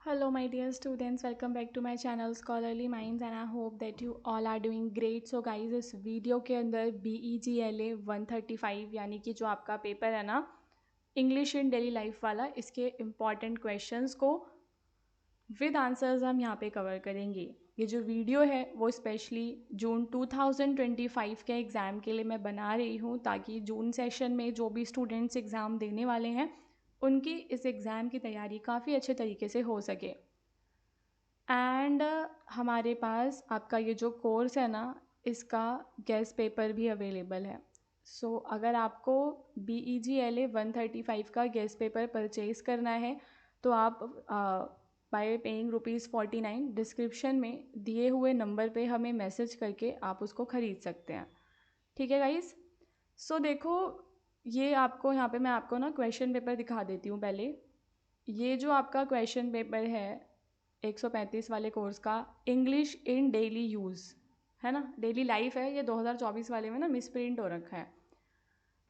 Hello, my dear students. Welcome back to my channel Scholarly Minds, and I hope that you all are doing great. So, guys, इस video के अंदर BEGLA 135 यानी कि जो आपका paper है ना, इंग्लिश इन डेली लाइफ वाला, इसके इम्पॉर्टेंट क्वेश्चंस को विद आंसर्स हम यहाँ पे कवर करेंगे। ये जो वीडियो है वो स्पेशली जून 2025 के एग्ज़ाम के लिए मैं बना रही हूँ, ताकि जून सेशन में जो भी स्टूडेंट्स एग्ज़ाम देने वाले हैं उनकी इस एग्ज़ाम की तैयारी काफ़ी अच्छे तरीके से हो सके। एंड हमारे पास आपका ये जो कोर्स है ना, इसका गेस्ट पेपर भी अवेलेबल है। सो अगर आपको BEGLA 135 का गेस्ट पेपर परचेज़ करना है तो आप बाय पेइंग ₹49 डिस्क्रिप्शन में दिए हुए नंबर पे हमें मैसेज करके आप उसको ख़रीद सकते हैं। ठीक है गाइस। सो देखो, ये आपको यहाँ पे मैं आपको ना क्वेश्चन पेपर दिखा देती हूँ पहले। ये जो आपका क्वेश्चन पेपर है 135 वाले कोर्स का, इंग्लिश इन डेली यूज़ है ना, डेली लाइफ है, ये 2024 वाले में ना मिसप्रिंट हो रखा है।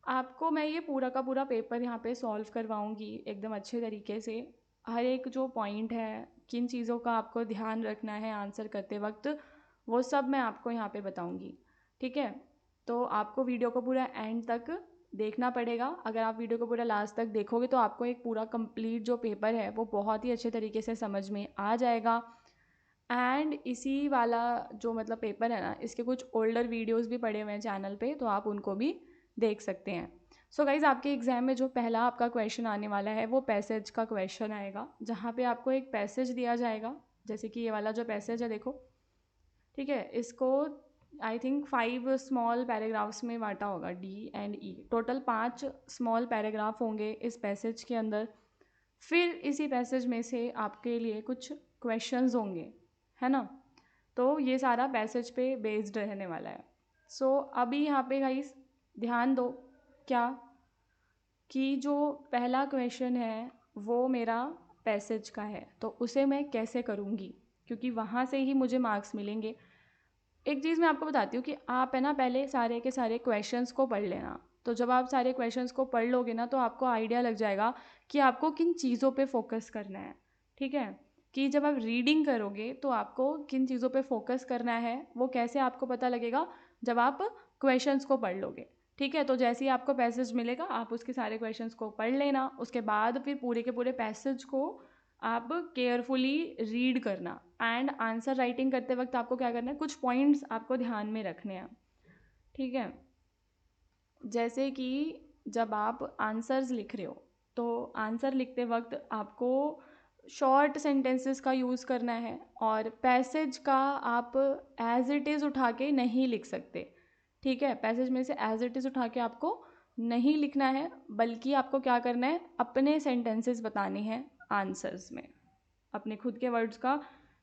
आपको मैं ये पूरा का पूरा पेपर यहाँ पे सॉल्व करवाऊँगी एकदम अच्छे तरीके से। हर एक जो पॉइंट है, किन चीज़ों का आपको ध्यान रखना है आंसर करते वक्त, वो सब मैं आपको यहाँ पे बताऊँगी। ठीक है, तो आपको वीडियो को पूरा एंड तक देखना पड़ेगा। अगर आप वीडियो को पूरा लास्ट तक देखोगे तो आपको एक पूरा कंप्लीट जो पेपर है वो बहुत ही अच्छे तरीके से समझ में आ जाएगा। एंड इसी वाला जो मतलब पेपर है ना, इसके कुछ ओल्डर वीडियोस भी पड़े हुए हैं चैनल पे, तो आप उनको भी देख सकते हैं। सो गाइज़, आपके एग्ज़ाम में जो पहला आपका क्वेश्चन आने वाला है वो पैसेज का क्वेश्चन आएगा, जहाँ पे आपको एक पैसेज दिया जाएगा, जैसे कि ये वाला जो पैसेज है देखो। ठीक है, इसको आई थिंक 5 स्मॉल पैराग्राफ्स में बांटा होगा, D and E। Total 5 small paragraph होंगे इस पैसेज के अंदर। फिर इसी पैसेज में से आपके लिए कुछ क्वेश्चंस होंगे, है ना। तो ये सारा पैसेज पे बेस्ड रहने वाला है। सो अभी यहाँ पे गाइस ध्यान दो क्या, कि जो पहला क्वेश्चन है वो मेरा पैसेज का है, तो उसे मैं कैसे करूँगी, क्योंकि वहाँ से ही मुझे मार्क्स मिलेंगे। एक चीज़ मैं आपको बताती हूँ कि आप है ना पहले सारे के सारे क्वेश्चंस को पढ़ लेना। तो जब आप सारे क्वेश्चंस को पढ़ लोगे ना, तो आपको आइडिया लग जाएगा कि आपको किन चीज़ों पे फोकस करना है। ठीक है, कि जब आप रीडिंग करोगे तो आपको किन चीज़ों पे फोकस करना है वो कैसे आपको पता लगेगा, जब आप क्वेश्चंस को पढ़ लोगे। ठीक है, तो जैसे ही आपको पैसेज मिलेगा आप उसके सारे क्वेश्चंस को पढ़ लेना। उसके बाद फिर पूरे के पूरे पैसेज को आप केयरफुली रीड करना। एंड आंसर राइटिंग करते वक्त आपको क्या करना है, कुछ पॉइंट्स आपको ध्यान में रखने हैं। ठीक है, जैसे कि जब आप आंसर्स लिख रहे हो तो आंसर लिखते वक्त आपको शॉर्ट सेंटेंसेस का यूज़ करना है, और पैसेज का आप एज इट इज़ उठा के नहीं लिख सकते। ठीक है, पैसेज में से एज इट इज़ उठा के आपको नहीं लिखना है, बल्कि आपको क्या करना है, अपने सेंटेंसेस बताने हैं आंसर्स में, अपने खुद के वर्ड्स का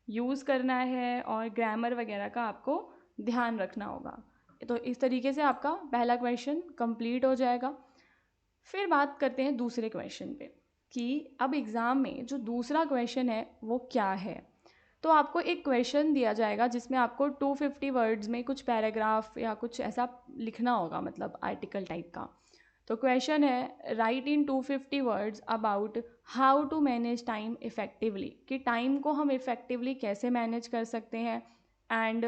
यूज़ करना है, और ग्रामर वगैरह का आपको ध्यान रखना होगा। तो इस तरीके से आपका पहला क्वेश्चन कंप्लीट हो जाएगा। फिर बात करते हैं दूसरे क्वेश्चन पे, कि अब एग्ज़ाम में जो दूसरा क्वेश्चन है वो क्या है। तो आपको एक क्वेश्चन दिया जाएगा जिसमें आपको 250 वर्ड्स में कुछ पैराग्राफ या कुछ ऐसा लिखना होगा, मतलब आर्टिकल टाइप का। तो क्वेश्चन है, write in 250 words about how to manage time effectively, कि टाइम को हम इफ़ेक्टिवली कैसे मैनेज कर सकते हैं। And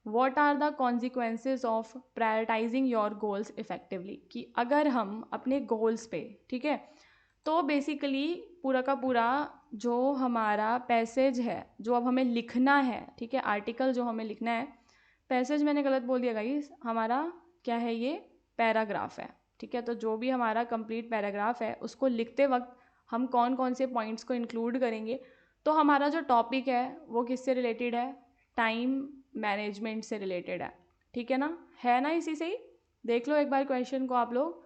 what are the consequences of prioritising your goals effectively, कि अगर हम अपने गोल्स पे, ठीक है, तो बेसिकली पूरा का पूरा जो हमारा पैसेज है जो अब हमें लिखना है, ठीक है, आर्टिकल जो हमें लिखना है, पैसेज मैंने गलत बोल दिया गाइस, हमारा क्या है, ये पैराग्राफ है। ठीक है, तो जो भी हमारा कंप्लीट पैराग्राफ है उसको लिखते वक्त हम कौन कौन से पॉइंट्स को इंक्लूड करेंगे। तो हमारा जो टॉपिक है वो किससे रिलेटेड है, टाइम मैनेजमेंट से रिलेटेड है। ठीक है ना, इसी से ही देख लो एक बार क्वेश्चन को आप लोग,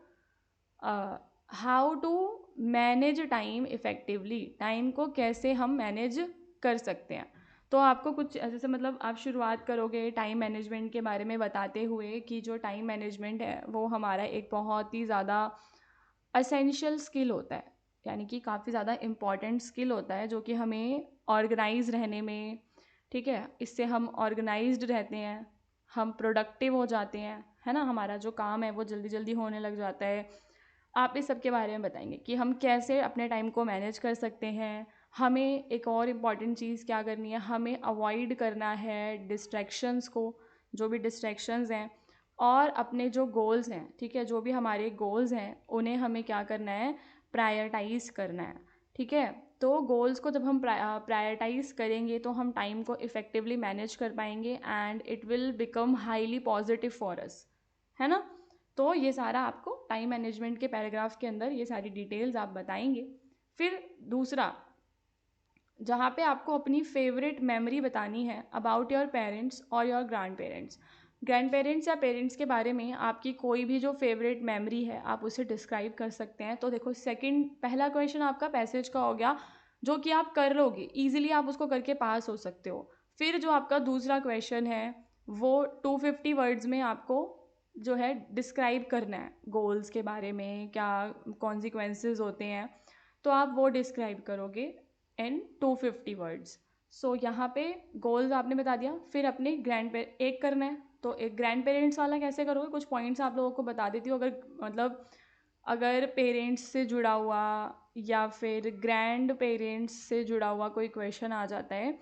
how to manage time effectively, time को कैसे हम मैनेज कर सकते हैं। तो आपको कुछ जैसे मतलब आप शुरुआत करोगे टाइम मैनेजमेंट के बारे में बताते हुए कि जो टाइम मैनेजमेंट है वो हमारा एक बहुत ही ज़्यादा असेंशियल स्किल होता है, यानी कि काफ़ी ज़्यादा इम्पॉर्टेंट स्किल होता है, जो कि हमें ऑर्गेनाइज रहने में, ठीक है, इससे हम ऑर्गेनाइज्ड रहते हैं, हम प्रोडक्टिव हो जाते हैं, है ना, हमारा जो काम है वो जल्दी जल्दी होने लग जाता है। आप इस सब के बारे में बताएंगे कि हम कैसे अपने टाइम को मैनेज कर सकते हैं, हमें एक और इम्पॉर्टेंट चीज़ क्या करनी है, हमें अवॉइड करना है डिस्ट्रैक्शंस को, जो भी डिस्ट्रैक्शंस हैं, और अपने जो गोल्स हैं, ठीक है, जो भी हमारे गोल्स हैं उन्हें हमें क्या करना है, प्रायोरिटाइज़ करना है, ठीक है। तो गोल्स को जब हम प्रायोरिटाइज़ करेंगे तो हम टाइम को इफ़ेक्टिवली मैनेज कर पाएंगे and it will become highly positive for us, है ना। तो ये सारा आपको टाइम मैनेजमेंट के पैराग्राफ के अंदर ये सारी डिटेल्स आप बताएंगे। फिर दूसरा, जहाँ पे आपको अपनी फेवरेट मेमोरी बतानी है अबाउट योर पेरेंट्स और योर ग्रैंड पेरेंट्स या पेरेंट्स के बारे में आपकी कोई भी जो फेवरेट मेमोरी है आप उसे डिस्क्राइब कर सकते हैं। तो देखो, पहला क्वेश्चन आपका पैसेज का हो गया, जो कि आप कर लोगे ईजिली, आप उसको करके पास हो सकते हो। फिर जो आपका दूसरा क्वेश्चन है वो 250 वर्ड्स में आपको जो है डिस्क्राइब करना है गोल्स के बारे में, क्या कॉन्सिक्वेंसेज होते हैं, तो आप वो डिस्क्राइब करोगे इन 250 वर्ड्स। सो यहाँ पे गोल्स आपने बता दिया। फिर अपने एक करना है, तो एक ग्रैंड पेरेंट्स वाला कैसे करोगे, कुछ पॉइंट्स आप लोगों को बता देती हूँ। अगर मतलब अगर पेरेंट्स से जुड़ा हुआ या फिर ग्रैंड पेरेंट्स से जुड़ा हुआ कोई क्वेश्चन आ जाता है,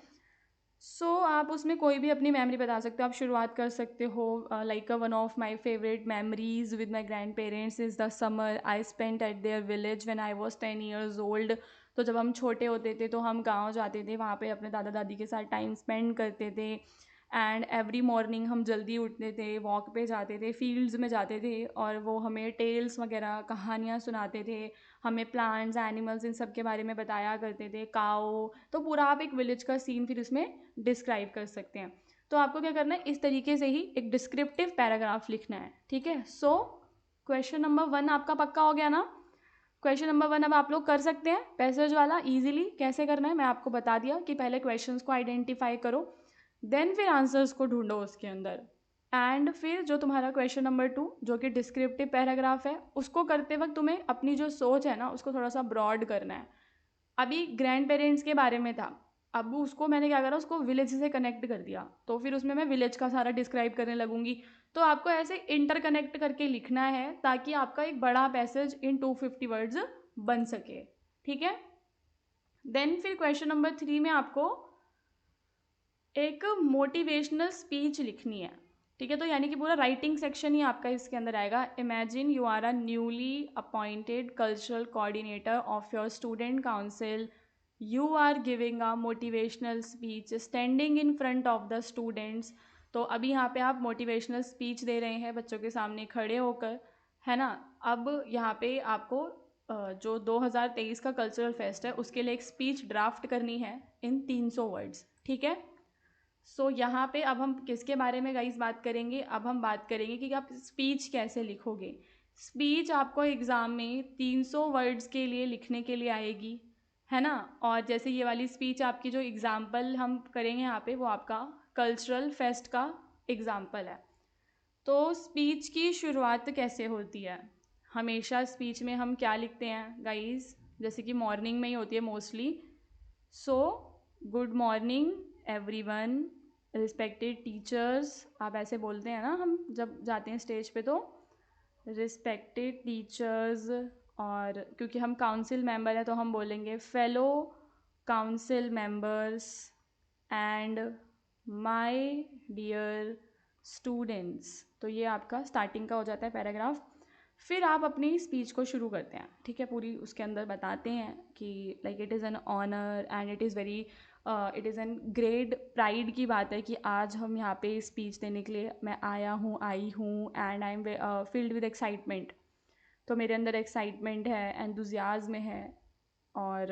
सो आप उसमें कोई भी अपनी मेमोरी बता सकते हो। आप शुरुआत कर सकते हो like one of my favourite memories with my grand parents is the summer I spent eight their village when I was 10 years old. तो जब हम छोटे होते थे तो हम गांव जाते थे, वहाँ पे अपने दादा दादी के साथ टाइम स्पेंड करते थे एंड एवरी मॉर्निंग हम जल्दी उठते थे, वॉक पे जाते थे, फील्ड्स में जाते थे और वो हमें टेल्स वगैरह कहानियाँ सुनाते थे, हमें प्लांट्स एनिमल्स इन सब के बारे में बताया करते थे, काओ। तो पूरा आप एक विलेज का सीन फिर उसमें डिस्क्राइब कर सकते हैं। तो आपको क्या करना है, इस तरीके से ही एक डिस्क्रिप्टिव पैराग्राफ लिखना है, ठीक है। सो क्वेश्चन नंबर 1 आपका पक्का हो गया ना। क्वेश्चन नंबर 1 अब आप लोग कर सकते हैं पैसेज वाला इजीली। कैसे करना है मैं आपको बता दिया कि पहले क्वेश्चंस को आइडेंटिफाई करो, देन फिर आंसर्स को ढूंढो उसके अंदर, एंड फिर जो तुम्हारा क्वेश्चन नंबर 2 जो कि डिस्क्रिप्टिव पैराग्राफ है, उसको करते वक्त तुम्हें अपनी जो सोच है ना उसको थोड़ा सा ब्रॉड करना है। अभी ग्रैंड पेरेंट्स के बारे में था, अब उसको मैंने क्या करा, उसको विलेज से कनेक्ट कर दिया, तो फिर उसमें मैं विलेज का सारा डिस्क्राइब करने लगूंगी। तो आपको ऐसे इंटरकनेक्ट करके लिखना है ताकि आपका एक बड़ा पैसेज इन 250 वर्ड्स बन सके, ठीक है। देन फिर क्वेश्चन नंबर 3 में आपको एक मोटिवेशनल स्पीच लिखनी है, ठीक है। तो यानी कि पूरा राइटिंग सेक्शन ही आपका इसके अंदर आएगा। Imagine you are a newly appointed cultural coordinator of your student council, you are giving a motivational speech standing in front of the students. तो अभी यहाँ पे आप मोटिवेशनल स्पीच दे रहे हैं बच्चों के सामने खड़े होकर, है ना। अब यहाँ पे आपको जो 2023 का कल्चरल फेस्ट है उसके लिए एक स्पीच ड्राफ्ट करनी है इन 300 वर्ड्स, ठीक है। सो यहाँ पे अब हम किसके बारे में गाइस बात करेंगे, अब हम बात करेंगे कि आप स्पीच कैसे लिखोगे। स्पीच आपको एग्ज़ाम में 300 वर्ड्स के लिए लिखने के लिए आएगी, है ना। और जैसे ये वाली स्पीच आपकी जो एग्ज़ाम्पल हम करेंगे यहाँ पे वो आपका कल्चरल फेस्ट का एग्ज़ाम्पल है। तो स्पीच की शुरुआत कैसे होती है, हमेशा स्पीच में हम क्या लिखते हैं गाइस, जैसे कि मॉर्निंग में ही होती है mostly. So good morning everyone, respected teachers, आप ऐसे बोलते हैं ना हम जब जाते हैं स्टेज पे, तो रिस्पेक्टेड टीचर्स। और क्योंकि हम काउंसिल मेंबर हैं तो हम बोलेंगे fellow council members and my dear students. तो ये आपका स्टार्टिंग का हो जाता है पैराग्राफ। फिर आप अपनी स्पीच को शुरू करते हैं, ठीक है। पूरी उसके अंदर बताते हैं कि like it is an honour and it is an great pride की बात है कि आज हम यहाँ पे स्पीच देने के लिए मैं आई हूँ and I am field with excitement. तो मेरे अंदर एक्साइटमेंट है, एंथुजियाज्म है, और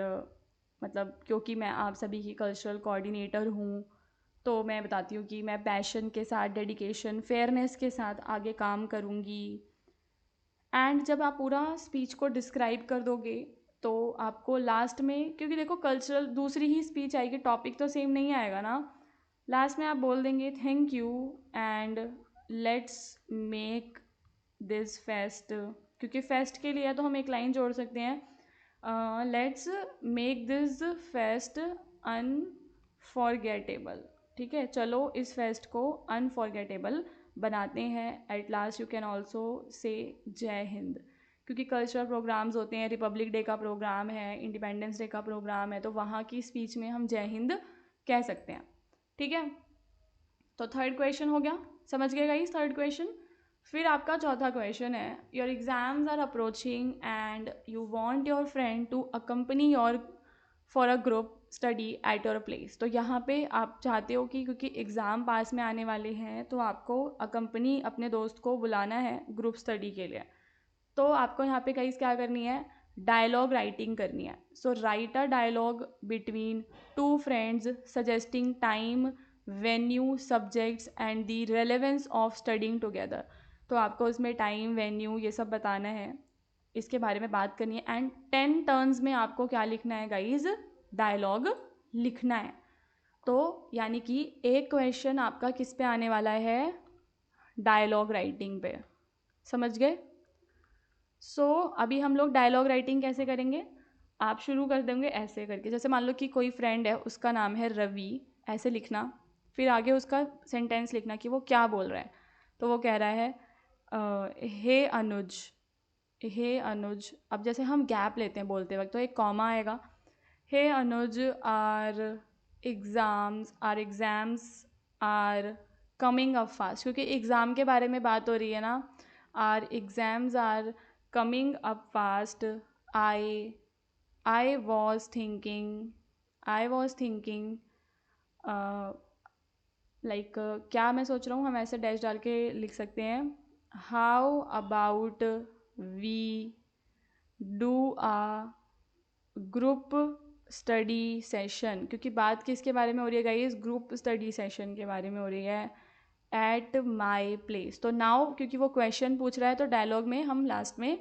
मतलब क्योंकि मैं आप सभी की कल्चरल कोऑर्डिनेटर हूँ, तो मैं बताती हूँ कि मैं पैशन के साथ, डेडिकेशन, फेयरनेस के साथ आगे काम करूँगी। एंड जब आप पूरा स्पीच को डिस्क्राइब कर दोगे तो आपको लास्ट में, क्योंकि देखो कल्चरल दूसरी ही स्पीच आएगी, टॉपिक तो सेम नहीं आएगा ना, लास्ट में आप बोल देंगे thank you and let's make this fest, क्योंकि फेस्ट के लिए तो हम एक लाइन जोड़ सकते हैं, let's make this fest unforgettable, ठीक है। चलो इस फेस्ट को अनफॉरगेटेबल बनाते हैं। At last you can also say जय हिंद, क्योंकि कल्चरल प्रोग्राम्स होते हैं, रिपब्लिक डे का प्रोग्राम है, इंडिपेंडेंस डे का प्रोग्राम है, तो वहाँ की स्पीच में हम जय हिंद कह सकते हैं। ठीक है, तो थर्ड क्वेश्चन हो गया, समझ गए गाइस थर्ड क्वेश्चन। फिर आपका चौथा क्वेश्चन है, your exams are approaching and you want your friend to accompany your for a group study at your place. तो यहाँ पे आप चाहते हो कि क्योंकि एग्ज़ाम पास में आने वाले हैं तो आपको अकम्पनी अपने दोस्त को बुलाना है ग्रुप स्टडी के लिए। तो आपको यहाँ पे गाइस क्या करनी है, डायलॉग राइटिंग करनी है। So write a dialogue between two friends suggesting time, venue, subjects and the relevance of studying together. तो आपको उसमें टाइम, वेन्यू ये सब बताना है, इसके बारे में बात करनी है। एंड 10 टर्न्स में आपको क्या लिखना है गाइज, डायलॉग लिखना है। तो यानी कि एक क्वेश्चन आपका किस पे आने वाला है, डायलॉग राइटिंग पे, समझ गए। सो अभी हम लोग डायलॉग राइटिंग कैसे करेंगे, आप शुरू कर देंगे ऐसे करके, जैसे मान लो कि कोई फ्रेंड है, उसका नाम है रवि, ऐसे लिखना, फिर आगे उसका सेंटेंस लिखना कि वो क्या बोल रहा है। तो वो कह रहा है हे अनुज, हे अनुज। अब जैसे हम गैप लेते हैं बोलते वक्त तो एक कॉमा आएगा, hey Anuj exams are coming up fast, क्योंकि एग्ज़ाम के बारे में बात हो रही है ना, are exams are coming up fast, I was thinking like क्या मैं सोच रहा हूँ, हम ऐसे डैश डाल के लिख सकते हैं, how about we do a group study session, क्योंकि बात किसके बारे में हो रही है गाइस, ग्रुप स्टडी सेशन के बारे में हो रही है, एट माई प्लेस। तो नाउ क्योंकि वो क्वेश्चन पूछ रहा है तो डायलॉग में हम लास्ट में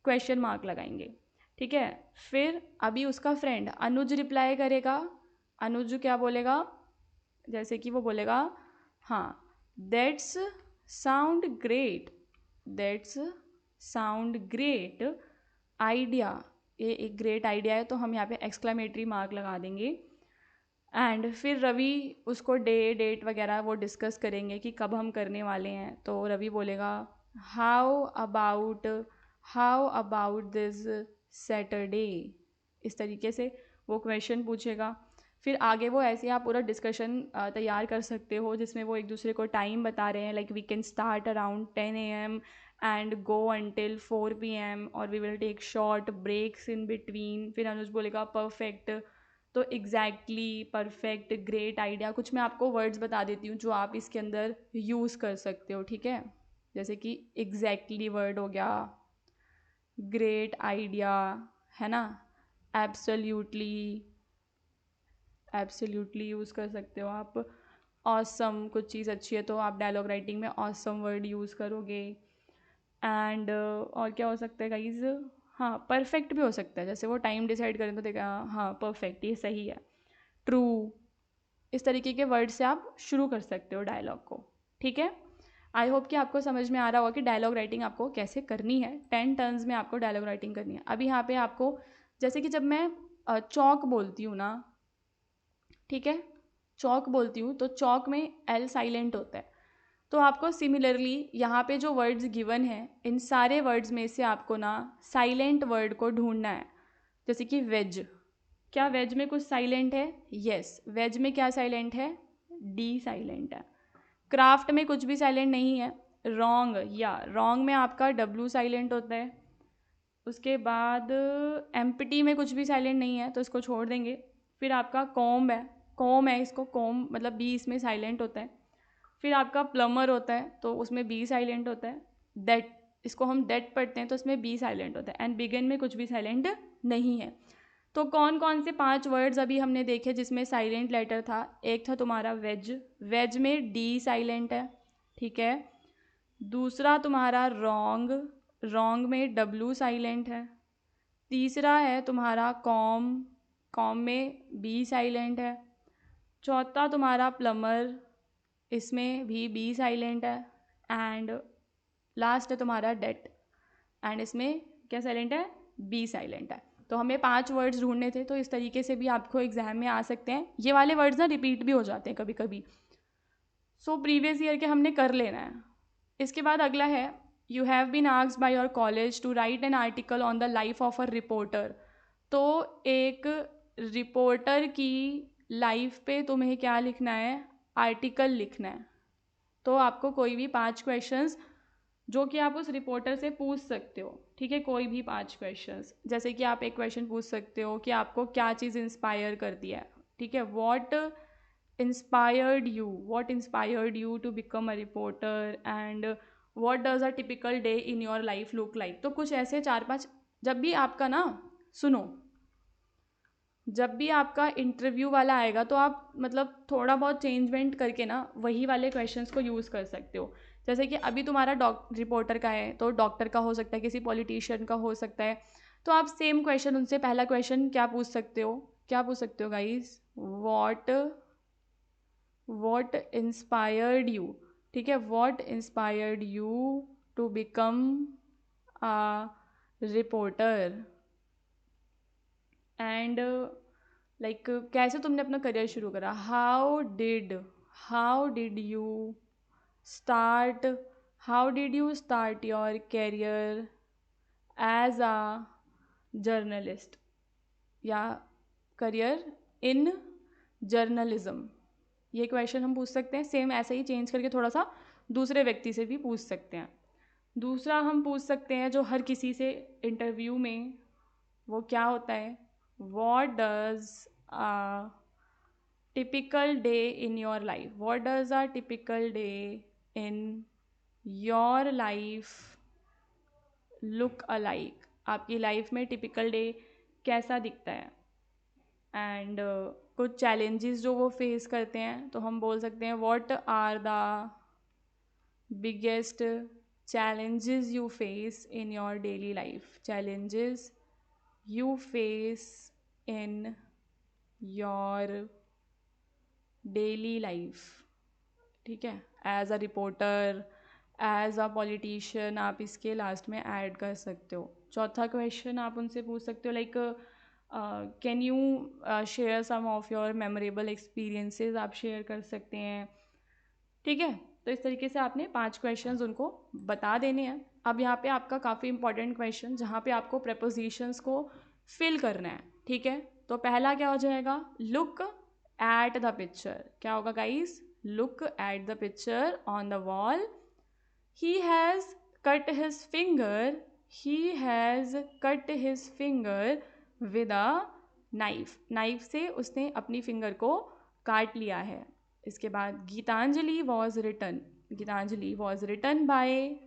क्वेश्चन मार्क लगाएंगे। ठीक है, फिर अभी उसका फ्रेंड अनुज रिप्लाई करेगा। अनुज क्या बोलेगा, जैसे कि वो बोलेगा, हाँ that's sound great, that's sound great idea, ये एक ग्रेट आइडिया है, तो हम यहाँ पे एक्सक्लेमेटरी मार्क लगा देंगे। एंड फिर रवि उसको डेट वगैरह वो डिस्कस करेंगे कि कब हम करने वाले हैं। तो रवि बोलेगा, हाउ अबाउट दिस सैटरडे, इस तरीके से वो क्वेश्चन पूछेगा। फिर आगे वो ऐसे आप पूरा डिस्कशन तैयार कर सकते हो जिसमें वो एक दूसरे को टाइम बता रहे हैं, like we can start around 10 AM and go until 4 PM और we will take short breaks in between। फिर अनुज बोलेगा परफेक्ट, तो एग्जैक्टली, परफेक्ट, ग्रेट आइडिया, कुछ मैं आपको वर्ड्स बता देती हूँ जो आप इसके अंदर यूज़ कर सकते हो। ठीक है, जैसे कि एग्जैक्टली वर्ड हो गया, ग्रेट आइडिया है ना, एब्सोल्यूटली यूज़ कर सकते हो आप। ऑसम, कुछ चीज़ अच्छी है तो आप डायलॉग राइटिंग में ऑसम वर्ड यूज़ करोगे। एंड और क्या हो सकता है गाइज, हाँ परफेक्ट भी हो सकता है, जैसे वो टाइम डिसाइड करें तो देखा हाँ परफेक्ट, ये सही है, ट्रू, इस तरीके के वर्ड से आप शुरू कर सकते हो डायलॉग को। ठीक है, आई होप कि आपको समझ में आ रहा होगा कि डायलॉग राइटिंग आपको कैसे करनी है, 10 टर्न्स में आपको डायलॉग राइटिंग करनी है। अभी यहाँ पे आपको, जैसे कि जब मैं चौक बोलती हूँ ना, ठीक है, चौक बोलती हूँ तो चौक में एल साइलेंट होता है, तो आपको सिमिलरली यहाँ पे जो वर्ड्स गिवन हैं इन सारे वर्ड्स में से आपको ना साइलेंट वर्ड को ढूंढना है। जैसे कि वेज, क्या वेज में कुछ साइलेंट है, यस, वेज में क्या साइलेंट है, डी साइलेंट है। क्राफ्ट में कुछ भी साइलेंट नहीं है, रॉन्ग, या रॉन्ग में आपका डब्लू साइलेंट होता है। उसके बाद एम्प्टी में कुछ भी साइलेंट नहीं है तो इसको छोड़ देंगे। फिर आपका कॉम है, इसको कॉम मतलब बी इसमें साइलेंट होता है। फिर आपका प्लमर होता है तो उसमें बी साइलेंट होता है। दैट, इसको हम दैट पढ़ते हैं तो इसमें बी साइलेंट होता है। एंड बिगिन में कुछ भी साइलेंट नहीं है। तो कौन कौन से 5 वर्ड्स अभी हमने देखे जिसमें साइलेंट लेटर था, एक था तुम्हारा वेज, वेज में डी साइलेंट है, ठीक है। दूसरा तुम्हारा रॉन्ग, रॉन्ग में डब्लू साइलेंट है। तीसरा है तुम्हारा कॉम, कॉम में बी साइलेंट है। चौथा तुम्हारा प्लमर, इसमें भी बी साइलेंट है। एंड लास्ट है तुम्हारा डेट, एंड इसमें क्या साइलेंट है, बी साइलेंट है। तो हमें 5 वर्ड्स ढूंढने थे, तो इस तरीके से भी आपको एग्जाम में आ सकते हैं। ये वाले वर्ड्स ना रिपीट भी हो जाते हैं कभी कभी, सो प्रीवियस ईयर के हमने कर लेना है। इसके बाद अगला है you have been asked by your college to write an article on the life of a reporter. तो एक रिपोर्टर की लाइफ पे तुम्हें क्या लिखना है, आर्टिकल लिखना है। तो आपको कोई भी 5 क्वेश्चंस जो कि आप उस रिपोर्टर से पूछ सकते हो, ठीक है, कोई भी 5 क्वेश्चंस। जैसे कि आप एक क्वेश्चन पूछ सकते हो कि आपको क्या चीज़ इंस्पायर करती है, ठीक है, what inspired you to become a reporter and what does a typical day in your life look like। तो कुछ ऐसे 4-5, जब भी आपका ना, सुनो, जब भी आपका इंटरव्यू वाला आएगा तो आप मतलब थोड़ा बहुत चेंजमेंट करके ना वही वाले क्वेश्चंस को यूज़ कर सकते हो। जैसे कि अभी तुम्हारा रिपोर्टर का है तो डॉक्टर का हो सकता है, किसी पॉलिटिशियन का हो सकता है। तो आप सेम क्वेश्चन उनसे, पहला क्वेश्चन क्या पूछ सकते हो, क्या पूछ सकते हो गाइस, वॉट इंस्पायर्ड यू, ठीक है, what inspired you to become a reporter and like कैसे तुमने अपना करियर शुरू करा, how did you start how did you start your career as a journalist या करियर इन जर्नलिज्म। ये क्वेश्चन हम पूछ सकते हैं। सेम ऐसे ही चेंज करके थोड़ा सा दूसरे व्यक्ति से भी पूछ सकते हैं। दूसरा हम पूछ सकते हैं जो हर किसी से इंटरव्यू में, वो क्या होता है, what does a typical day in your life, what does a typical day in your life look alike, आपकी लाइफ में टिपिकल डे कैसा दिखता है। एंड कुछ चैलेंजेस जो वो फेस करते हैं तो हम बोल सकते हैं what are the biggest challenges you face in your daily life, challenges you face in your daily life, ठीक है, as a reporter, as a politician, आप इसके लास्ट में ऐड कर सकते हो। चौथा क्वेश्चन आप उनसे पूछ सकते हो like can you share some of your memorable experiences, आप शेयर कर सकते हैं, ठीक है। तो इस तरीके से आपने 5 क्वेश्चंस उनको बता देने हैं। अब यहाँ पे आपका काफ़ी इंपॉर्टेंट क्वेश्चन जहाँ पे आपको प्रेपोजिशंस को फिल करना है, ठीक है। तो पहला क्या हो जाएगा, लुक एट द पिक्चर। क्या होगा guys, look at the picture on the wall. He has cut his finger, he has cut his finger with a knife, knife से उसने अपनी फिंगर को काट लिया है। इसके बाद Gitanjali was written by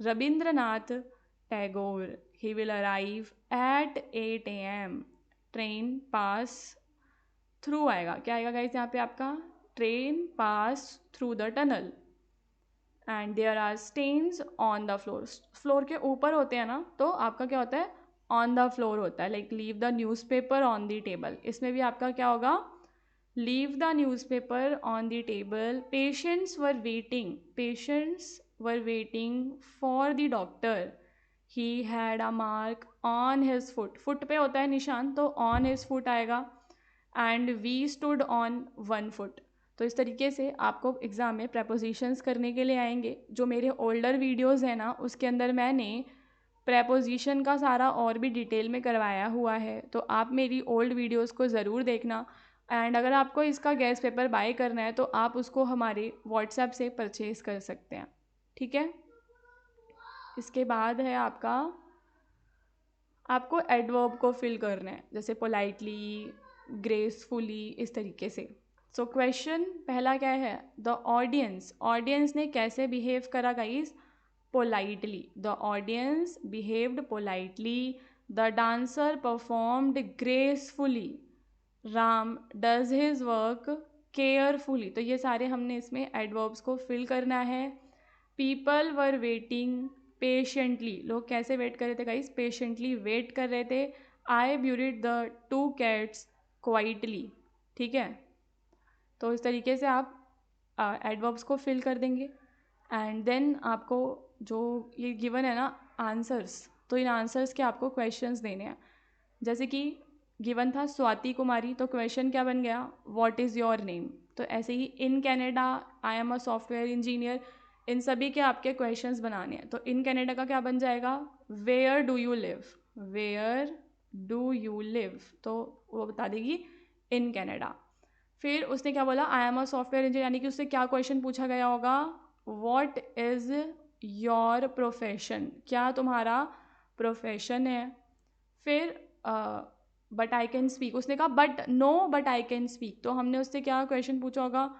Rabindranath Tagore, he will arrive at 8 AM, train pass through आएगा, क्या आएगा गाइस यहाँ पे आपका, train pass through the tunnel and there are stains on the floor. Floor के ऊपर होते हैं ना तो आपका क्या होता है, ऑन द फ्लोर होता है, like leave the newspaper on the table. इसमें भी आपका क्या होगा, leave the newspaper on the table. Patients were waiting for the doctor, he had a mark on his foot, foot पे होता है निशान तो ऑन हिज फुट आएगा। And we stood on 1 foot. तो इस तरीके से आपको एग्ज़ाम में प्रेपोजिशंस करने के लिए आएंगे। जो मेरे ओल्डर वीडियोज़ हैं ना उसके अंदर मैंने प्रेपोजिशन का सारा और भी डिटेल में करवाया हुआ है, तो आप मेरी ओल्ड वीडियोज़ को ज़रूर देखना। एंड अगर आपको इसका गैस पेपर बाय करना है तो आप उसको हमारे व्हाट्सएप से परचेज़ कर सकते हैं, ठीक है। इसके बाद है आपको एडवर्ब को फिल करना है, जैसे पोलाइटली, ग्रेसफुली, इस तरीके से। सो क्वेश्चन पहला क्या है, द ऑडियंस ने कैसे बिहेव करा guys, politely, the audience behaved politely. The dancer performed gracefully, Ram does his work carefully. तो ये सारे हमने इसमें एडवर्ब्स को फिल करना है। पीपल वर वेटिंग पेशेंटली, लोग कैसे वेट कर रहे थे गाइस, पेशेंटली वेट कर रहे थे। आई ब्यूरिड द 2 कैट्स क्वाइटली, ठीक है। तो इस तरीके से आप एडवर्ब्स को फिल कर देंगे। एंड देन आपको जो ये गिवन है ना आंसर्स, तो इन आंसर्स के आपको क्वेश्चंस देने हैं। जैसे कि गिवन था स्वाति कुमारी, तो क्वेश्चन क्या बन गया, व्हाट इज़ योर नेम। तो ऐसे ही in Canada I am a software engineer, इन सभी के आपके क्वेश्चंस बनाने हैं। तो इन कनाडा का क्या बन जाएगा, where do you live, where do you live, तो वो बता देगी इन कनाडा। फिर उसने क्या बोला, आई एम अ सॉफ्टवेयर इंजीनियर, यानी कि उससे क्या क्वेश्चन पूछा गया होगा, व्हाट इज़ योर प्रोफेशन, क्या तुम्हारा प्रोफेशन है। फिर बट आई कैन स्पीक, उसने कहा but no but I can speak, तो हमने उससे क्या क्वेश्चन पूछा होगा,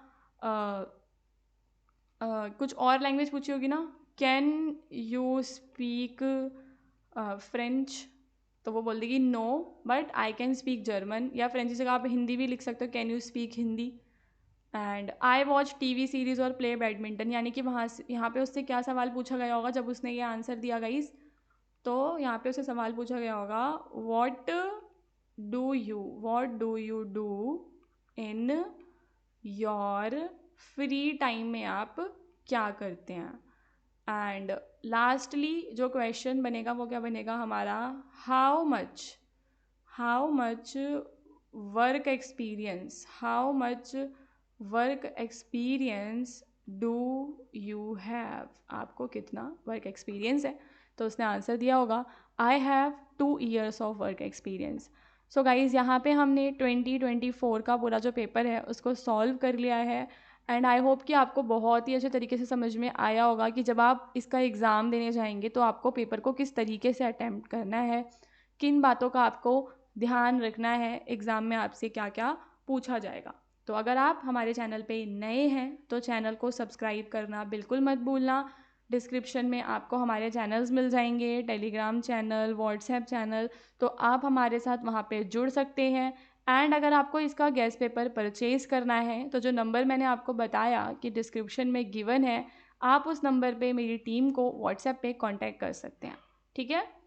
कुछ और लैंग्वेज पूछी होगी ना, कैन यू स्पीक फ्रेंच, तो वो बोल देगी no but I can speak German, या फ्रेंच की जगह आप हिंदी भी लिख सकते हो, can you speak Hindi. And I watch TV series और प्ले बैडमिंटन, यानी कि वहाँ से यहाँ पे उससे क्या सवाल पूछा गया होगा जब उसने ये आंसर दिया गाइस, तो यहाँ पे उससे सवाल पूछा गया होगा, what do you do in your free time में आप क्या करते हैं। एंड लास्टली जो क्वेश्चन बनेगा वो क्या बनेगा हमारा, how much work experience, how much work experience do you have, आपको कितना वर्क एक्सपीरियंस है। तो उसने आंसर दिया होगा, I have 2 years of work experience. So guys यहाँ पे हमने 2024 का पूरा जो पेपर है उसको सॉल्व कर लिया है। एंड आई होप कि आपको बहुत ही अच्छे तरीके से समझ में आया होगा कि जब आप इसका एग्ज़ाम देने जाएंगे तो आपको पेपर को किस तरीके से अटैम्प्ट करना है, किन बातों का आपको ध्यान रखना है, एग्ज़ाम में आपसे क्या क्या पूछा जाएगा। तो अगर आप हमारे चैनल पे नए हैं तो चैनल को सब्सक्राइब करना बिल्कुल मत भूलना। डिस्क्रिप्शन में आपको हमारे चैनल्स मिल जाएंगे, टेलीग्राम चैनल, व्हाट्सएप चैनल, तो आप हमारे साथ वहाँ पे जुड़ सकते हैं। एंड अगर आपको इसका गेस्ट पेपर परचेज़ करना है तो जो नंबर मैंने आपको बताया कि डिस्क्रिप्शन में गिवन है, आप उस नंबर पे मेरी टीम को व्हाट्सएप पे कांटेक्ट कर सकते हैं। ठीक है।